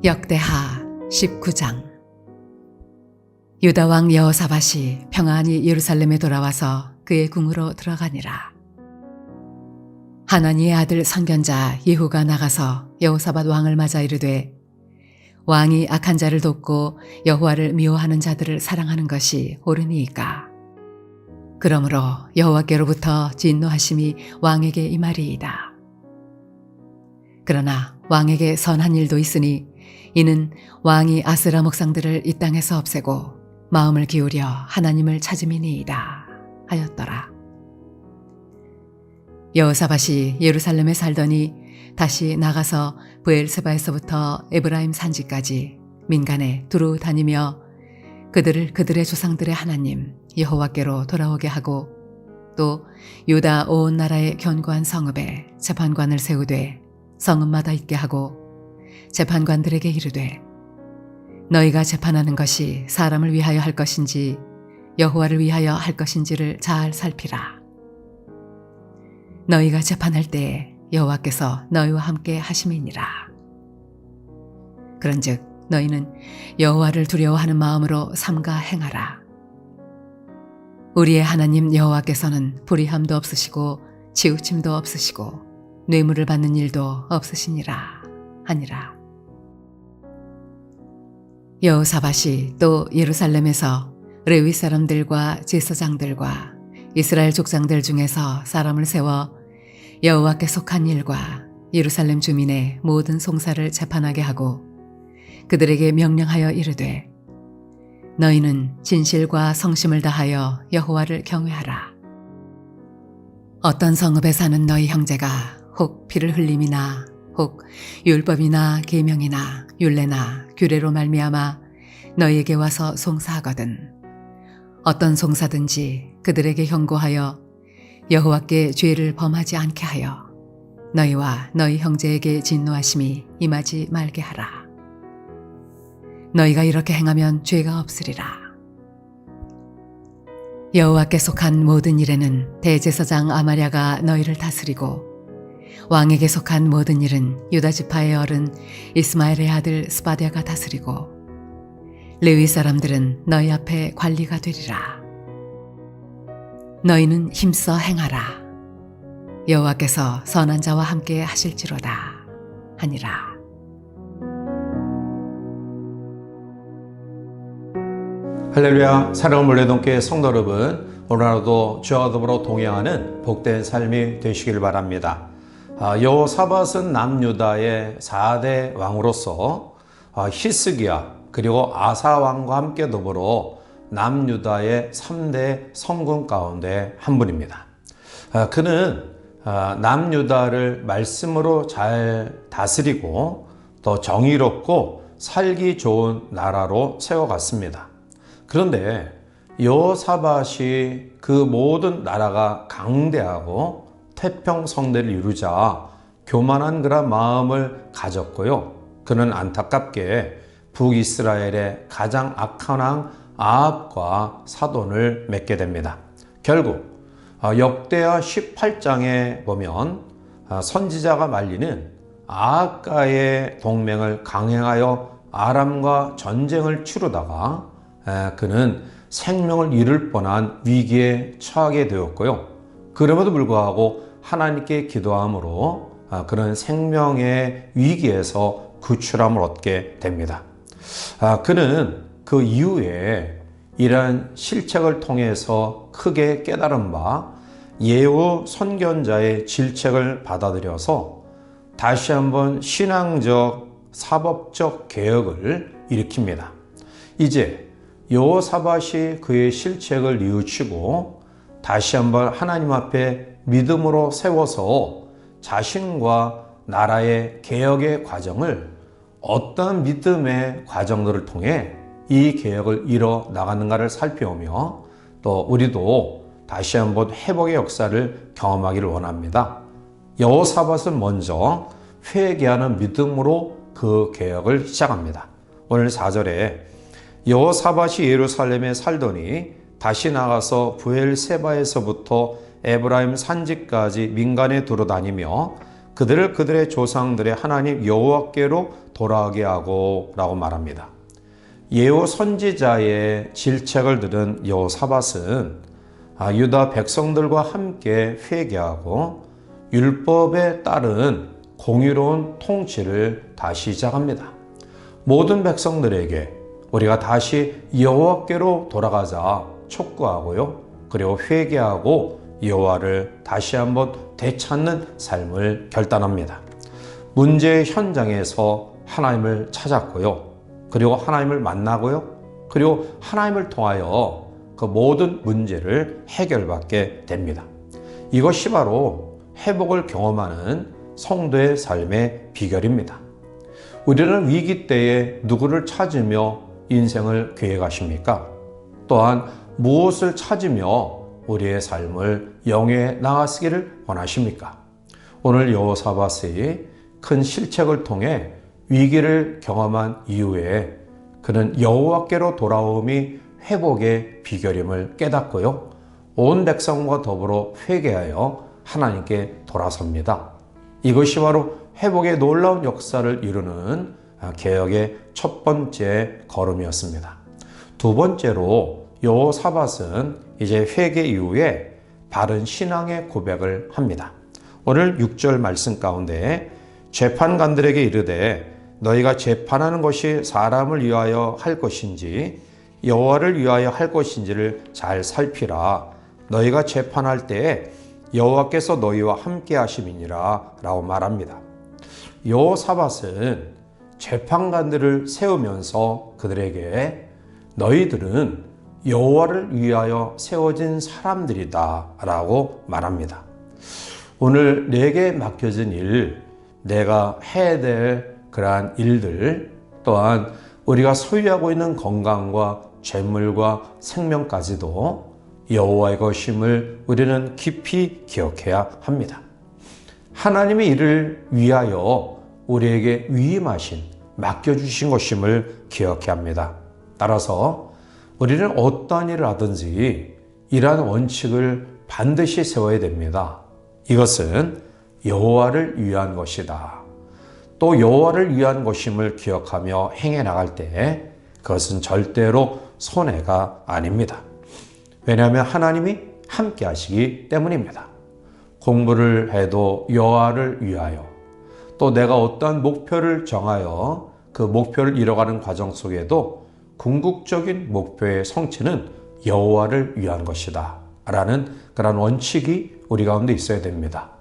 역대하 19장. 유다 왕 여호사밧이 평안히 예루살렘에 돌아와서 그의 궁으로 들어가니라. 하나니의 아들 선견자 예후가 나가서 여호사밧 왕을 맞아 이르되, 왕이 악한 자를 돕고 여호와를 미워하는 자들을 사랑하는 것이 옳으니이까. 그러므로 여호와께로부터 진노하심이 왕에게 임하리이다. 그러나 왕에게 선한 일도 있으니 이는 왕이 아스라 목상들을 이 땅에서 없애고 마음을 기울여 하나님을 찾음이니이다 하였더라. 여호사밧이 예루살렘에 살더니 다시 나가서 브엘세바에서부터 에브라임 산지까지 민간에 두루 다니며 그들을 그들의 조상들의 하나님 여호와께로 돌아오게 하고, 또 유다 온 나라의 견고한 성읍에 재판관을 세우되 성읍마다 있게 하고 재판관들에게 이르되, 너희가 재판하는 것이 사람을 위하여 할 것인지 여호와를 위하여 할 것인지를 잘 살피라. 너희가 재판할 때에 여호와께서 너희와 함께 하심이니라. 그런즉 너희는 여호와를 두려워하는 마음으로 삼가 행하라. 우리의 하나님 여호와께서는 불의함도 없으시고 치우침도 없으시고 뇌물을 받는 일도 없으시니라 하니라. 여호사밧이 또 예루살렘에서 레위 사람들과 제사장들과 이스라엘 족장들 중에서 사람을 세워 여호와께 속한 일과 예루살렘 주민의 모든 송사를 재판하게 하고 그들에게 명령하여 이르되, 너희는 진실과 성심을 다하여 여호와를 경외하라. 어떤 성읍에 사는 너희 형제가 혹 피를 흘림이나 혹 율법이나 계명이나 율례나 규례로 말미암아 너희에게 와서 송사하거든, 어떤 송사든지 그들에게 형고하여 여호와께 죄를 범하지 않게 하여 너희와 너희 형제에게 진노하심이 임하지 말게 하라. 너희가 이렇게 행하면 죄가 없으리라. 여호와께 속한 모든 일에는 대제사장 아마랴가 너희를 다스리고, 왕에게 속한 모든 일은 유다 지파의 어른 이스마엘의 아들 스바랴가 다스리고, 레위 사람들은 너희 앞에 관리가 되리라. 너희는 힘써 행하라. 여호와께서 선한 자와 함께 하실지로다 하니라. 할렐루야. 사랑하는 물레동교회 성도 여러분, 오늘 하루도 주와 더불어 동행하는 복된 삶이 되시길 바랍니다. 여호사밧은 남유다의 4대 왕으로서 히스기야 그리고 아사 왕과 함께 더불어 남유다의 3대 성군 가운데 한 분입니다. 그는 남유다를 말씀으로 잘 다스리고 또 정의롭고 살기 좋은 나라로 세워갔습니다. 그런데 여호사밧이 그 모든 나라가 강대하고 태평성대를 이루자 교만한 그런 마음을 가졌고요. 그는 안타깝게 북이스라엘의 가장 악한 왕 아합과 사돈을 맺게 됩니다. 결국 역대하 18장에 보면 선지자가 말리는 아합과의 동맹을 강행하여 아람과 전쟁을 치르다가 그는 생명을 잃을 뻔한 위기에 처하게 되었고요. 그럼에도 불구하고 하나님께 기도함으로 그는 생명의 위기에서 구출함을 얻게 됩니다. 그는 그 이후에 이러한 실책을 통해서 크게 깨달은 바 예후 선견자의 질책을 받아들여서 다시 한번 신앙적, 사법적 개혁을 일으킵니다. 이제 여호사밧이 그의 실책을 뉘우치고 다시 한번 하나님 앞에 믿음으로 세워서 자신과 나라의 개혁의 과정을 어떤 믿음의 과정들을 통해 이 개혁을 이뤄 나가는가를 살펴보며 또 우리도 다시 한번 회복의 역사를 경험하기를 원합니다. 여호사밧은 먼저 회개하는 믿음으로 그 개혁을 시작합니다. 오늘 4절에 여호사밧이 예루살렘에 살더니 다시 나가서 브엘세바에서부터 에브라임 산지까지 민간에 두루다니며 그들을 그들의 조상들의 하나님 여호와께로 돌아가게 하고 라고 말합니다. 예후 선지자의 질책을 들은 여호사밧은 유다 백성들과 함께 회개하고 율법에 따른 공의로운 통치를 다시 시작합니다. 모든 백성들에게 우리가 다시 여호와께로 돌아가자 촉구하고요. 그리고 회개하고 여호와를 다시 한번 되찾는 삶을 결단합니다. 문제의 현장에서 하나님을 찾았고요. 그리고 하나님을 만나고요. 그리고 하나님을 통하여 그 모든 문제를 해결받게 됩니다. 이것이 바로 회복을 경험하는 성도의 삶의 비결입니다. 우리는 위기 때에 누구를 찾으며 인생을 계획하십니까? 또한 무엇을 찾으며 우리의 삶을 영위해 나가시기를 원하십니까? 오늘 여호사밧이 큰 실책을 통해 위기를 경험한 이후에 그는 여호와께로 돌아옴이 회복의 비결임을 깨닫고요. 온 백성과 더불어 회개하여 하나님께 돌아섭니다. 이것이 바로 회복의 놀라운 역사를 이루는 개혁의 첫 번째 걸음이었습니다. 두 번째로 여호사밧은 이제 회개 이후에 바른 신앙의 고백을 합니다. 오늘 6절 말씀 가운데 재판관들에게 이르되 너희가 재판하는 것이 사람을 위하여 할 것인지 여호와를 위하여 할 것인지를 잘 살피라. 너희가 재판할 때에 여호와께서 너희와 함께 하심이니라 라고 말합니다. 여호사밧은 재판관들을 세우면서 그들에게 너희들은 여호와를 위하여 세워진 사람들이다 라고 말합니다. 오늘 내게 맡겨진 일, 내가 해야 될 그러한 일들, 또한 우리가 소유하고 있는 건강과 재물과 생명까지도 여호와의 것임을 우리는 깊이 기억해야 합니다. 하나님의 일을 위하여 우리에게 위임하신, 맡겨주신 것임을 기억해야 합니다. 따라서 우리는 어떠한 일을 하든지 이러한 원칙을 반드시 세워야 됩니다. 이것은 여호와를 위한 것이다. 또 여호와를 위한 것임을 기억하며 행해 나갈 때 그것은 절대로 손해가 아닙니다. 왜냐하면 하나님이 함께 하시기 때문입니다. 공부를 해도 여호와를 위하여, 또 내가 어떠한 목표를 정하여 그 목표를 이뤄가는 과정 속에도 궁극적인 목표의 성취는 여호와를 위한 것이다 라는 그런 원칙이 우리 가운데 있어야 됩니다.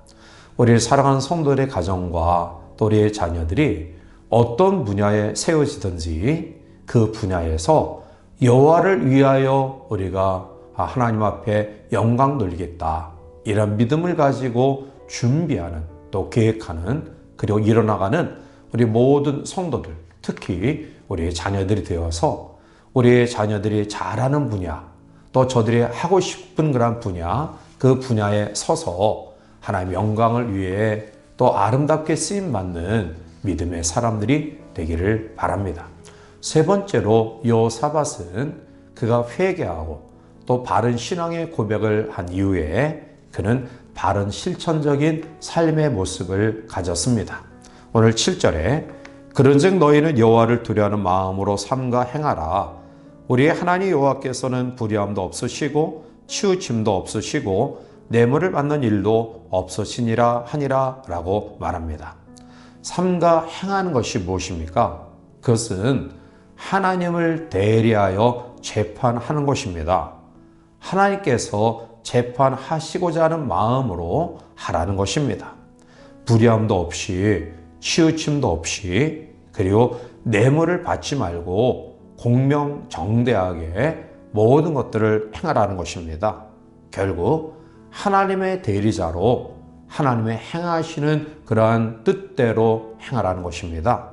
우리 사랑하는 성도들의 가정과 또 우리의 자녀들이 어떤 분야에 세워지든지 그 분야에서 여호와를 위하여 우리가 하나님 앞에 영광 돌리겠다, 이런 믿음을 가지고 준비하는, 또 계획하는, 그리고 일어나가는 우리 모든 성도들, 특히 우리의 자녀들이 되어서 우리의 자녀들이 잘하는 분야, 또 저들이 하고 싶은 그런 분야, 그 분야에 서서 하나님의 영광을 위해 또 아름답게 쓰임받는 믿음의 사람들이 되기를 바랍니다. 세 번째로 여호사밧은 그가 회개하고 또 바른 신앙의 고백을 한 이후에 그는 바른 실천적인 삶의 모습을 가졌습니다. 오늘 7절에 그런즉 너희는 여호와를 두려워하는 마음으로 삼가 행하라. 우리의 하나님 여호와께서는 불의함도 없으시고 치우침도 없으시고 뇌물을 받는 일도 없으시니라 하니라 라고 말합니다. 삼가 행하는 것이 무엇입니까? 그것은 하나님을 대리하여 재판하는 것입니다. 하나님께서 재판하시고자 하는 마음으로 하라는 것입니다. 불의함도 없이, 치우침도 없이, 그리고 뇌물을 받지 말고 공명정대하게 모든 것들을 행하라는 것입니다. 결국 하나님의 대리자로 하나님의 행하시는 그러한 뜻대로 행하라는 것입니다.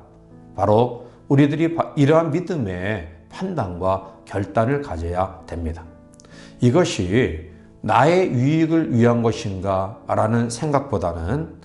바로 우리들이 이러한 믿음의 판단과 결단을 가져야 됩니다. 이것이 나의 유익을 위한 것인가 라는 생각보다는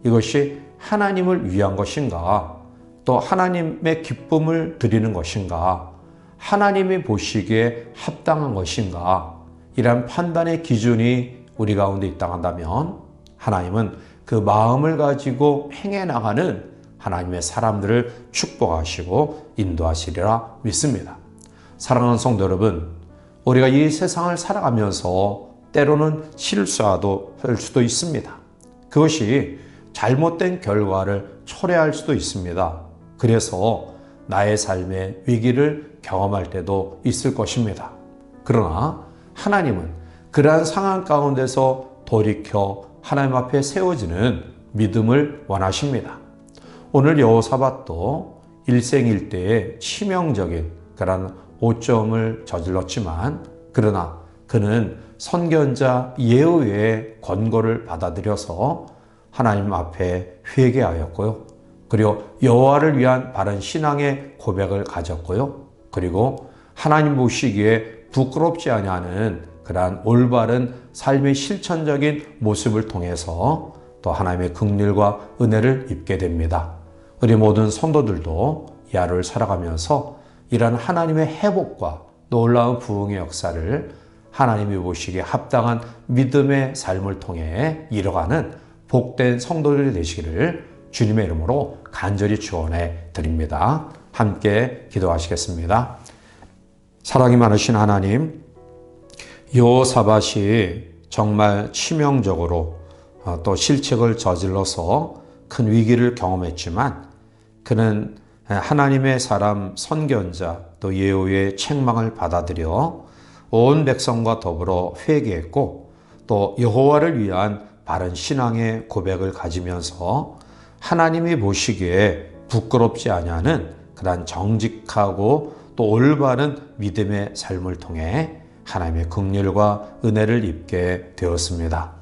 이것이 하나님을 위한 것인가, 또 하나님의 기쁨을 드리는 것인가, 하나님이 보시기에 합당한 것인가, 이러한 판단의 기준이 우리 가운데 있다 한다면 하나님은 그 마음을 가지고 행해 나가는 하나님의 사람들을 축복하시고 인도하시리라 믿습니다. 사랑하는 성도 여러분, 우리가 이 세상을 살아가면서 때로는 실수도 할 수도 있습니다. 그것이 잘못된 결과를 초래할 수도 있습니다. 그래서 나의 삶의 위기를 경험할 때도 있을 것입니다. 그러나 하나님은 그러한 상황 가운데서 돌이켜 하나님 앞에 세워지는 믿음을 원하십니다. 오늘 여호사밧도 일생일대의 치명적인 그런 오점을 저질렀지만, 그러나 그는 선견자 예후의 권고를 받아들여서 하나님 앞에 회개하였고요. 그리고 여호와를 위한 바른 신앙의 고백을 가졌고요. 그리고 하나님 보시기에 부끄럽지 아니하는 그러한 올바른 삶의 실천적인 모습을 통해서 또 하나님의 긍휼과 은혜를 입게 됩니다. 우리 모든 성도들도 이 하루를 살아가면서 이러한 하나님의 회복과 놀라운 부흥의 역사를 하나님이 보시기에 합당한 믿음의 삶을 통해 이뤄가는 복된 성도들이 되시기를 주님의 이름으로 간절히 축원해 드립니다. 함께 기도하시겠습니다. 사랑이 많으신 하나님, 여호사밧이 정말 치명적으로 또 실책을 저질러서 큰 위기를 경험했지만, 그는 하나님의 사람 선견자 또 예후의 책망을 받아들여 온 백성과 더불어 회개했고, 또 여호와를 위한 바른 신앙의 고백을 가지면서 하나님이 보시기에 부끄럽지 아니하는 그러한 정직하고 또 올바른 믿음의 삶을 통해 하나님의 긍휼과 은혜를 입게 되었습니다.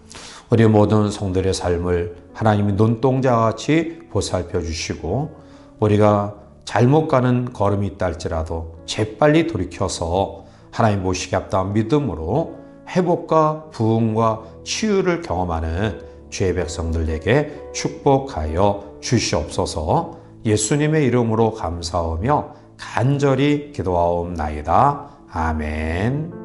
우리 모든 성도들의 삶을 하나님이 눈동자같이 보살펴 주시고, 우리가 잘못 가는 걸음이 있다 할지라도 재빨리 돌이켜서 하나님 보시기에 합당한 믿음으로 회복과 부흥과 치유를 경험하는 주의 백성들에게 축복하여 주시옵소서. 예수님의 이름으로 감사하며 간절히 기도하옵나이다. 아멘.